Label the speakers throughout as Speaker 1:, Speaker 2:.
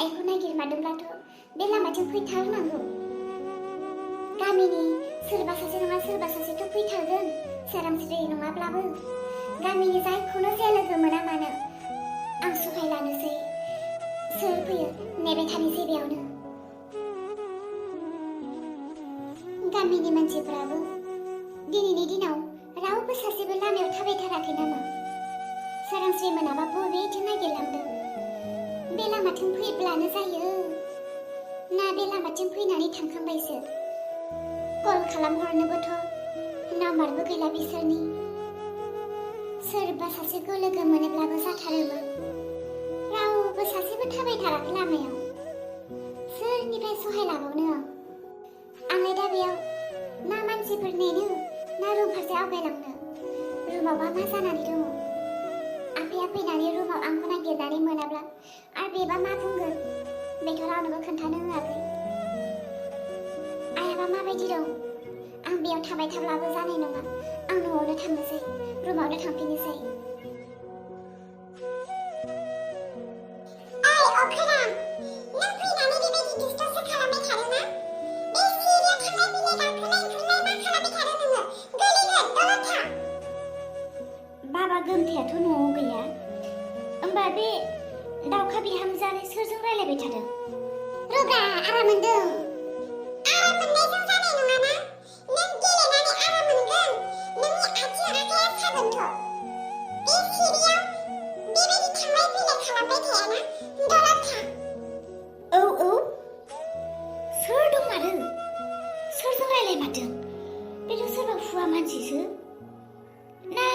Speaker 1: आइखौ नागिरमारदोंब्लाथ' बे लामाथिं फैथारनांगौ। गामिनि सोरबा सासे नङा सोरबा सासेथ' फैथारगोन सोरांस्रि नङाब्लाबो। गामिनि जायखौनो जे लोगो मोना मानो आं सहाय लानोसै। सोर फैयो नेबाय थानोसै बेयावनो। गामिनि मानसिफोराबो दिनैनि दिनाव रावबो सासेबो लामायाव थाबायथाराखै नामा? सोरांस्रि मोनाबा बबेथिं नागिरलांदों? बे लामाथिं फैब्लानो जायो ना बे लामाथिं फैनानै थांखांबायसो? कल खालामहरनोबोथ' नाम्बारबो गैला बिसोरनि। सोरबा सासेखौ लोगो मोनोब्लाबो जाथारोमोन। रावबो सासेबो थाबायथाराखै लामायाव। सोरनिफ्राय सहाय लाबावनो आं? आंलाय दा बेयाव ना मानसिफोर नेनो ना रुम फारसे आवगायलांनो? रुमावबा मा जानानै दङ? आफाया फैनानै रुमाव आंखौ नागिरनानै मोनाब्ला आरो बेबा मा बुंगोन? बेथ' रावनोबो खोन्थानो होआखै। आइयाबा माबायदि दं? आं बेयाव थाबाय थाब्लाबो जानाय नङा। आं न'आवनो थांनोसै, रुमावनो थांफिननोसै। बाबा गोमथायाथ' न'आव गैया। होमबा बे दाउखा बिहामजोआलाय सोरजों रायलायबाय थादों? रब्रा आराम मोनदों। आराम मोननायजों जानाय नङाना? नों गेलेनानै आराम मोनगोन। नोंनि आथिं आखाया सागोनथ'। बे सिरियाव बेबायदि थांलाय फैलाय खालामबाय थायाना? दलद था। औ सोर दंमारो? सोरजों रायलायमारदों? बेथ' सोरबा हुवा मानसिसो ना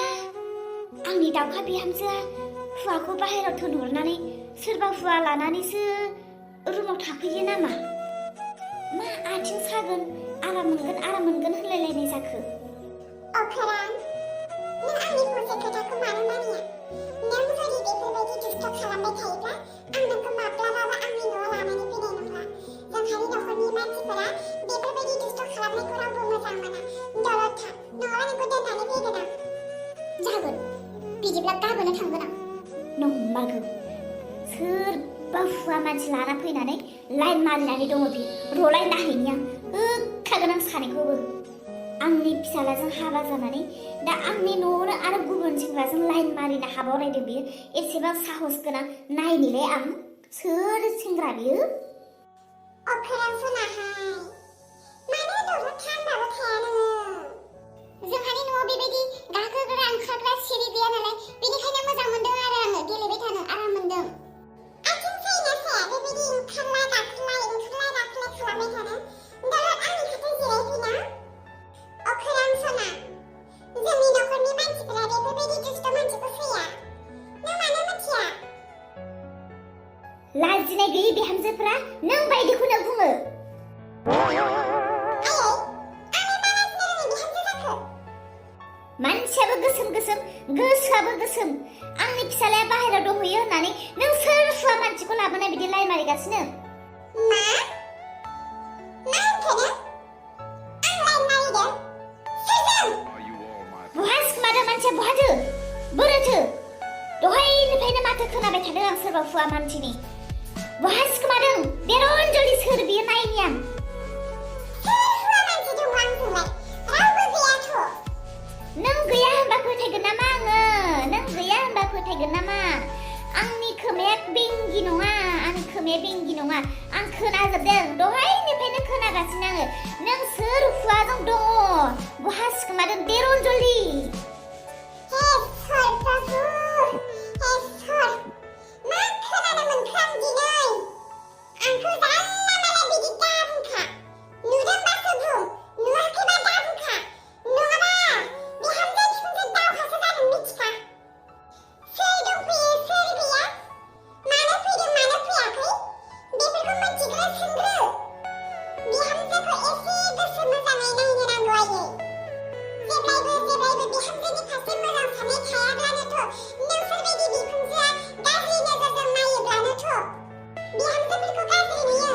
Speaker 1: आंनि दाउखा बिहामजोआ हुवाखौ बाहेरायाव थोनहरनानै सोरबा हुवा लानानैसो रुमाव थाफैयो नामा? मा आथिं सागोन आराम मोनगोन होनलायलायनाय जाखो? अखरां, नों आंनि फंसे खोथाखौ मानो मानिया? नों जुदि बेफोरबायदि दुस्थ' खालामबाय थायोब्ला आं नोंखौ माब्लाबाबो आंनि न'आव लानानै फैनाय नंला। जोंहानि न'खरनि मानसिफोरा बेफोरबायदि दुस्थ' खालामनायखौ रावबो मोजां मोना। दलद था, न'आव नोंखौ दोननानै फैगोन आं। जागोन, बिदिब्ला गाबोननो थांगोन आं। नंमारगौ, सोरबा हुवा मानसि लाना फैनानै लाइन मारिनानै दङ बि। रलाय नाहैनि आं, होखागोन आं सानैखौबो। आंनि फिसालाजों हाबा जानानै दा आंनि न'आवनो आरो गुबुन सेंग्राजों लाइन मारिनो हाबावलायदों बियो। एसेबां साहस गोनां नायनिलै आं सोर सेंग्रा बियो? अखरां सनाहाय, मानो दलद था होनबाबो थाया नोङो? जोंहानि न'आव बेबायदि गाखोग्रा ओंखारग्रा सिरि गैया नालाय, बेनिखायनो मोजां मोनदों आरो आङो गेलेबाय थानो आराम मोनदों। आथिं सायोना साया बेबायदि ओंखारलाय गाखोलाय खालामबाय थानो? दलद आंनि खाथियाव जिरायफैना। अखरां सना, जोंनि न'खरनि मानसिफोरा बेफोरबायदि दुस्थ' मानसिखौ सैया। नों मानो मिथिया? लाजिनाय गैयै बिहामजोफोरा नों बायदिखौनो बुङो। मानसियाबो गोसोम गोसोआबो गोसोम। आंनि फिसालाया बाहेरायाव दंहैयो होननानै नों सोर हुवा मानसिखौ लाबोनाय बिदि लाइन मारिगासिनो? मा होनखोनो? आं लाइन मारिदों? सोरजों? बहा सिखोमादों मानसिया? बहाथो? बोरोथो? दहायनिफ्रायनो माथो खोनाबाय थादों आं सोरबा हुवा मानसिनि। बहा सिखोमादों? बेरनजलि सोर बियो नायनि आं। सोर हुवा मानसि दङ आंजोंलाय? रावबो गैयाथ'। नों गैया होनबा फोथायगोन नामा आङो? नों गैया होनबा फोथायगोन नामा? आंनि खोमाया बेंगि नङा। आं खोनाजोबदों। दहायनिफ्रायनो खोनागासिनो आङो। नों सोर हुवाजों दङ? बहा सिखोमादों? बेरनजलि। हे सर, मा खोनानो मोनखो आं दिनै? आंखौ जानला मानला बिदि दाबुंखा। नुदोंबासो बुं, नुवाखैबा दाबुंखा। नङाबा बिहामजो बिखुनजो दावहासो जागोन मिथिखा। सोर दंफैयो सोर गैया? मानो फैदों मानो फैयाखै? बेफोरखौ मिथिग्रो सोंग्रो। बिहामजोखौ एसे गोसो मोजाङै नायनो नांगौ आयै। जेब्लायबो बिहामजोनि फारसे मोजां साननाय थायाब्लानोथ', नोंसोरबायदि बिखुनजोआ गाज्रि नोजोरजों नायोब्लानोथ' बिहामजोफोरखौ गाज्रि नुयो।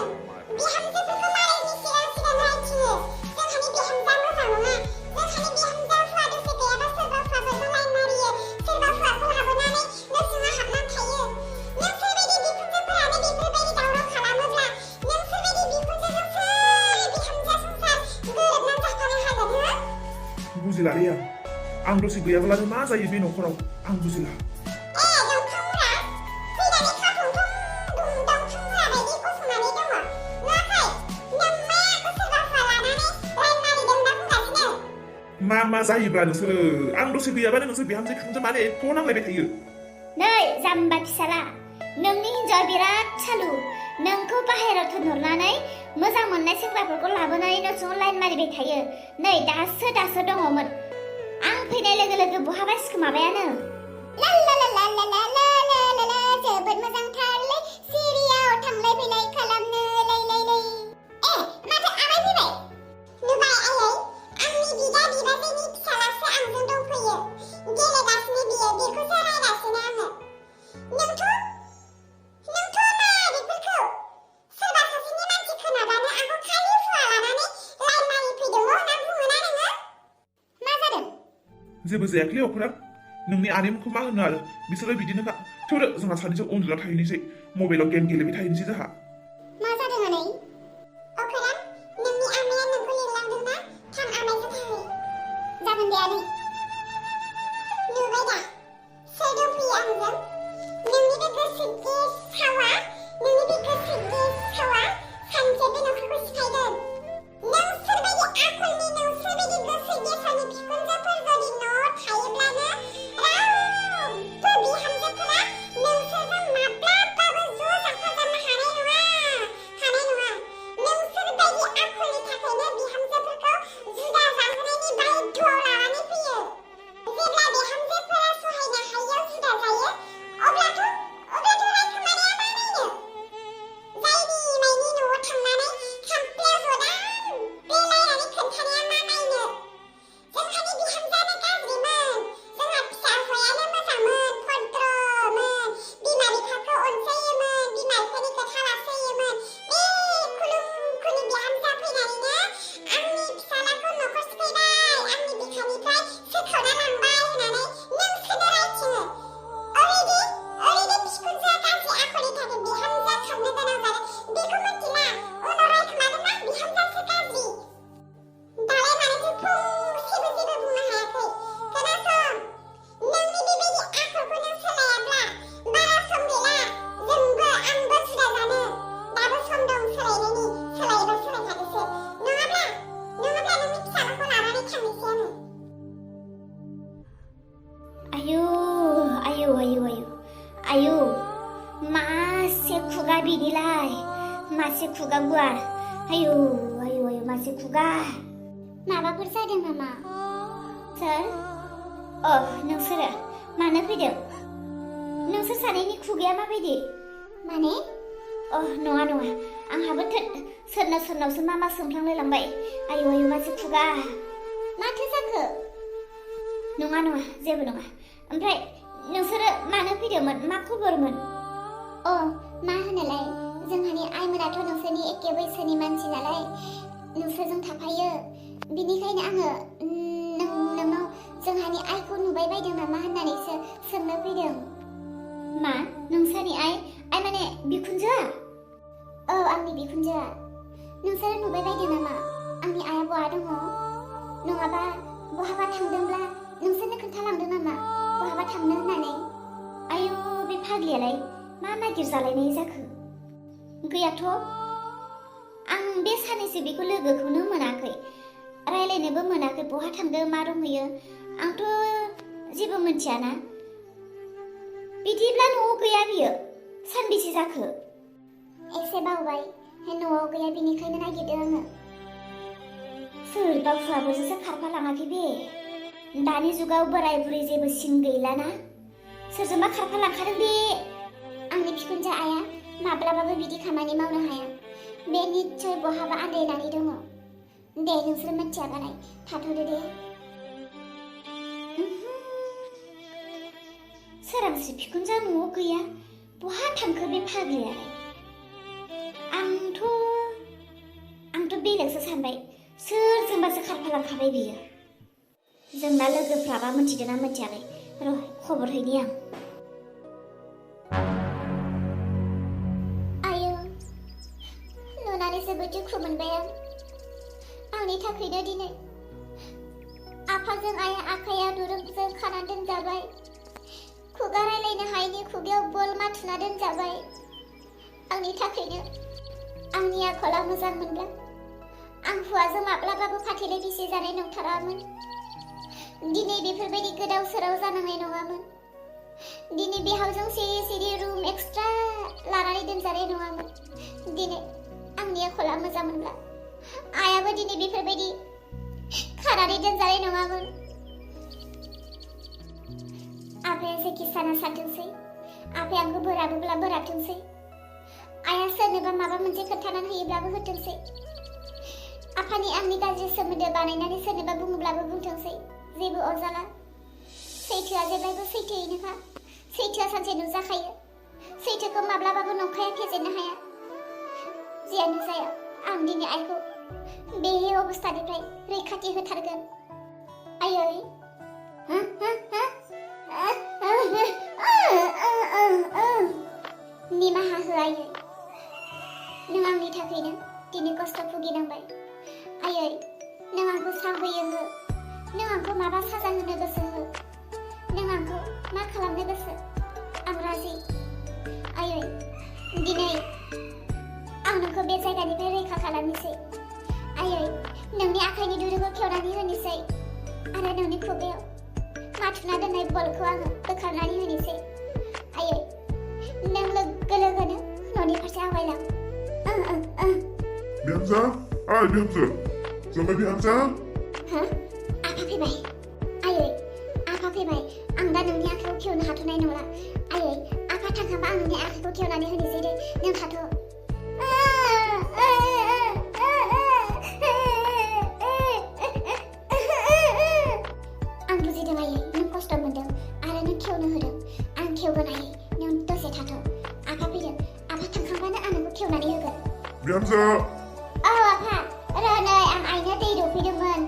Speaker 1: बिहामजोफोरखौ मालायनि सिगां रायथिङो। जोंहानि बिहामजोआ मोजां नङा। जोंहानि बिहामजोआ हुवा दसे गैयाबा सोरबा हुवाफोरजों लाइन मारियो। सोरबा हुवाखौ लाबोनानै न' सिङाव हाबनानै थायो। नोंसोरबायदि बिखुनजोफोरानो बेफोरबायदि दावराव
Speaker 2: बुजिला रे आं दसे गैयाब्लानो मा जायो बे न'खराव आं बुजिला मा जायोब्रा नोंसोरो आं दसे गैयाबानो नोंसोर बिहामजो बिखुनजो मानो एथ' नांलायबाय थायो
Speaker 1: नै जाम्बा फिसाला नोंनि हिन्जावा बिराद सालु नोंखौ बाहेरायाव थिनहरनानै मोजां मोननाय सेंग्राफोरखौ लाबोनानै न'सिङाव लाइन मारिबाय थायो नै दासो दङमोन आं फैनाय लोगो लोगो बहाबा सिखोमाबायानो जोबोद मोजांथारलै सिरियाव थांलाय फैलाय खालामनो लै माथो आमाय फैबाय नुबाय आयै आंनि बिदा बिबाजैनि फिसालासो आंजों दंफैयो गेलेगासिनो बियो बेखौसो रायगासिनो आङो नोंथ' मा बेफोरखौ सोरबा सासेनि मानसि खोनाबानो आंखौ खालि हुवा लानानै लाइन मारि फैदों होनना बुङोना नोङो मा जादों
Speaker 2: जेबो जायाखैलै अखोरां नोंनि आनैमोनखौ मा होनो आरो बिसोरो बिदिनोखा थेवबो जोंहा सानैजों उन्दुना थाहैनोसै मबाइलाव गेम गेलेबाय थाहैनोसै जोंहा
Speaker 1: मा जादों आनै अखोरां नोंनि आमाया नोंखौ लिंलांदोंना थां आमायजों थाहै जागोन दे आनै नुबाय दा सोर दंफैयो आंजों नोंनि बे गोसो गेसावा सानसे बे न'खरखौ सिफायगोन नोंसोरबायदि आखलनि नोंसोरबायदि गोसो गेसावनि बिखुनजोफोर जुदि न'आव थायोब्लानो रावबो बिहामजोफोरा नोंसोरजों माब्लाबाबो ज' जाफाजानो हानाय नङा नोंसोरबायदि आखलनि थाखायनो बिहामजोफोरखौ जुदा जाहोनायनि बायद्ध'आव लानानै फैयो जेब्ला बिहामजोफोरा सहायनो हायियाव जुदा जायो अब्लाथ' रायखुमानाया मा नायनो जायनि मायनि न'आव थांनानै खामफ्लायाव जदां बेलायनानै खोन्थानाया मा नायनो जोंहानि बिहामजोआनो गाज्रिमोन जोंहा फिसा हौवायानो मोजांमोन भद्रमोन बिमा बिफाखौ अनसायोमोन बिमा बिफानि खोथा लासोयोमोन बे खुलुमखुनि बिहामजोआ फैनानैनो आंनि फिसालाखौ न'खर सिफायबाय आंनि बिखानिफ्राय सोखावना लांबाय होननानै नोंसोरनो रायथिङो ओरैदि बिखुनजोआ गाज्रि आखलनि थाखाय बिहामजोआ खारनो गोनां जादों बेखौ मिथिला उनाव रायखुमागोन ना बिहामजोआसो गाज्रि दालाय मानोथो फंसेबो जेबो बुंनो हायाखै खोनासं नोंनि बेबायदि आखलखौ नों सोलायाब्ला बारा सम गैला आंबो जुदा जानो दाबो सम दं सोलायनायनि सोलायोबा सोलायखादोसो नङाब्ला नोंनि फिसालाखौ लानानै थांनोसै आयु मासे खुगा बिदिलाय मासे खुगा गुवार आयु मासे खुगा माबाफोर जादों नामा सोर नोंसोरो मानो फैदों नोंसोर सानैनि खुगाया माबायदि माने नङा आंहाबो सोरनावसो मा सोंफ्लांलाय लांबाय आयु मासे खुगा माथो जाखो नङा जेबो नङा ओमफ्राय नोंसोरो मानो फैदोंमोन मा खबरमोन मा होनोलाय जोंहानि आइमोनाथ' नोंसोरनि एखे बैसोनि मानसि नालाय नोंसोरजों थाफायो बिनिखायनो आङो नोंनाव जोंहानि आइखौ नुबाय बायदों नामा होननानैसो सोंनो फैदों मा नोंसोरनि आइ माने बिखुनजोआ आंनि बिखुनजोआ नोंसोरो नुबाय बायदों नामा आंनि आइया बहा दङ नङाबा बहाबा थांदोंब्ला नोंसोरनो खोन्थालांदों नामा बहाबा थांनो होननानै आयु बे फाग्लियालाय मा नागिर जालायनाय जाखो गैयाथ' आं बे सानैसो बेखौ लोगोखौनो मोनाखै रायलायनोबो मोनाखै बहा थांदों मा दंहैयो आंथ' जेबो मिथियाना बिदिब्ला न'आव गैया बियो सानबेसे जाखो एसे बावबाय न'आव गैया बिनिखायनो नागिरदों आङो सोरबा हुवाफोरजोंसो खारफालाङाखै बे दानि जुगाव बोराय बुरै जेबो सिन गैलाना सोरजोंबा खारफालांखादों बे आंनि बिखुनजो आइया माब्लाबाबो बिदि खामानि मावनो हाया बे निश्चय बहाबा आन्दायनानै दङ दे नोंसोर मिथियाबालाय थाथ'दो दे सोरांस्रि बिखुनजोआ न'आव गैया बहा थांखो बे फाग्लियालाय आंथ' बेलेगसो सानबाय सोरजोंबासो खारफालांखाबाय बियो जोंना लोगोफ्राबा मिथिदोंना मिथियाखै र' खबर हैनि आं आयौ नुनानै जोबोद दुखु मोनबाय आंनि थाखायनो दिनै आफाजों आइया आखाइयाव दुरुंजों खाना दोनजाबाय। खुगा रायलायनो हायैनि खुगायाव बल माथुना दोनजाबाय। आंनि थाखायनो आंनि आखला मोजां मोनब्ला आं हौवाजों माब्लाबाबो फाथैलाय बिसि जानाय नंथारामोन। दिनै बेफोरबायदि गोदाव सोराव जानांनाय नङामोन। दिनै बिहावजों सिरि सिरि रुम एक्सट्रा लानानै दोनजानाय नङामोन। दिनै आंनि आखला मोजां मोनब्ला आइयाबो दिनै बेफोरबायदि खानानै दोनजानाय नङामोन। आफाया जेखि साना सानथोंसै, आफाया आंखौ बोराबोब्ला बोराबथोंसै, आइया सोरनोबा माबा मोनसे खोन्थानानै होयोब्लाबो होथोंसै, आफानि आंनि गाज्रि सोमोन्दो बानायनानै सोरनोबा बुङोब्लाबो बुंथोंसै, जेबो अरजाला। सैथोआ जेब्लायबो सैथोयैनोखा। सैथोआ सानसे नुजाखायो। सैथोखौ माब्लाबाबो नंखाया फेजेननो हाया। जियानो जाया, आं दिनै आइखौ बे अबस्थानिफ्राय रैखाथि होथारगोन। आयै निमाहा हो आयै। नों आंनि थाखायनो दिनै खस्थ' भुगिनांबाय। आयै नों आंखौ सावहोयो हो। नों आंखौ माबा साजा होनो गोसो हो। नों आंखौ मा खालामनो गोसो आं राजि। आयै दिनै आं नोंखौ बे जायगानिफ्राय रैखा खालामनोसै। आयै नोंनि आखाइनि दुरुंखौ खेवनानै होनोसै आरो नोंनि खुगायाव माथुना दोननाय बलखौ आङो बोखारनानै होनोसै। आयै नों लोगो लोगोनो न'नि फारसे आवगायलां।
Speaker 3: बिहामजो, ओइ बिहामजो, जाबाय बिहामजो?
Speaker 1: हो? आफा फैबाय। आयै आफा फैबाय। आं दा नोंनि आखाइखौ खेवनो हाथ'नाय नंला। आयै आफा थांखांबा आं नोंनि आखाइखौ खेवनानै होनोसै दे। नों थाथ'। आं बुजिदों आयै, नों खस्थ' मोनदों आरो नों खेवनो होदों। आं खेवगोन आयै, नों दसे थाथ'। आफा फैदों। आफा थांखांबानो आं नोंखौ खेवनानै होगोन।
Speaker 3: बिहामजो!
Speaker 1: औ आफा, र' नै आं आइनो दै दौफैदोंमोन।